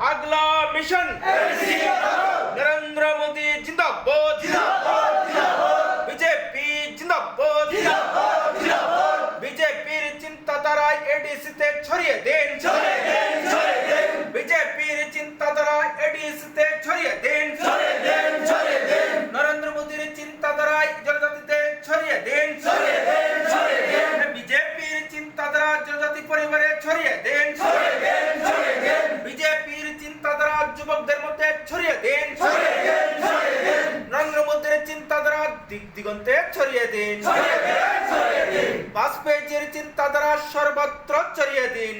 अगला मिशन नरेंद्र मोदी जिंदाबाद बीजेपी जिंदाबाद बीजेपी चिंताधारा एडीसी ते छड़िए देन बीजेपी चिंताधारा एडीसी ते छड़िए देन नरेंद्र मोदी चिंताधारा जनजाति ते छड़िए देन बीजेपी चिंताधारा जनजाति परिवारे छड़िए देन बीजेपी चिंताधारा যুবকদের মধ্যে ছড়িয়ে দেন নরেন্দ্র মোদির চিন্তাধারা দিগন্তে ছড়িয়ে দিন বাজপেয়ীর চিন্তাধারা সর্বত্র ছড়িয়ে দিন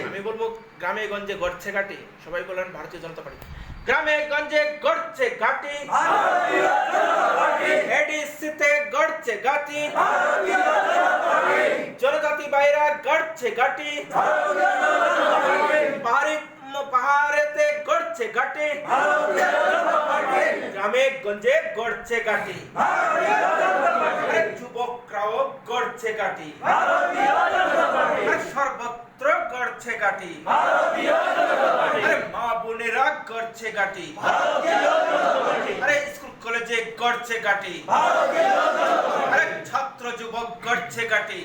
আমি বলবো গ্রামে গঞ্জে গড়ছে ঘাটি সবাই বলেন ভারতীয় জনতা পার্টি গ্রামে গঞ্জে গড়ছে ঘাটি এডিসিতে গড়ছে ঘাটি জনজাতি বাইরা গড়ছে ঘাটি পাহাড়েতে গড়ছে ঘাটি গ্রামে গঞ্জে গড়ছে ঘাটি যুবকরাও গড়ছে ঘাটি সর্বত্র গড়ছে ঘাটি মা বোনেরা গড়ছে ঘাটি আরে স্কুল কলেজে গড়ছে ঘাটি আরে ছাত্র যুবক গড়ছে ঘাটি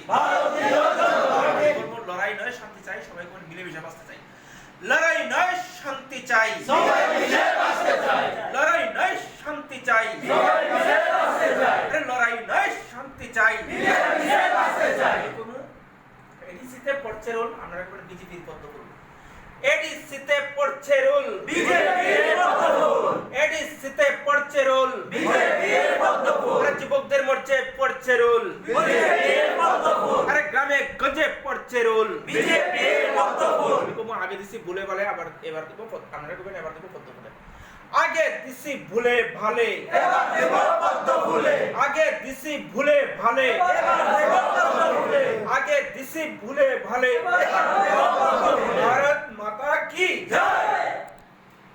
লড়াই নয় শান্তি চাই সবাই মিলেমিশে বাঁচতে চাই লড়াই নয় শান্তি চাই সবাই মিলে বাঁচতে চাই লড়াই নয় শান্তি চাই সবাই মিলে বাঁচতে চাই লড়াই নয় শান্তি চাই মিলেমিশে বাঁচতে চাই কোন এডিসিতে পড়ছে রোল আমরা একবার বিজেপির পদ্ম করব এডিসিতে পড়ছে রোল বিজেপির পদ্ম ফুল এডিসিতে পড়ছে রোল বিজেপির পদ্ম ফুল যুবকদের মধ্যে পড়ছে রোল বিজেপির পদ্ম ফুল আরে গ্রামে গঞ্জে পড়ছে রোল বিজেপির পদ্ম ফুল কোন আগে দিছি ভুলে ভালে আবার এবার দেব আমরা কবেন এবার দেব পদ্ম ফুল আগে দিছি ভুলে ভালে এবার দেব পদ্ম ফুলে আগে দিছি ভুলে ভালে এবার দেব পদ্ম ফুলে আগে দিছি ভুলে ভালে এবার দেব পদ্ম ফুলে ভারত মাতা কি জয়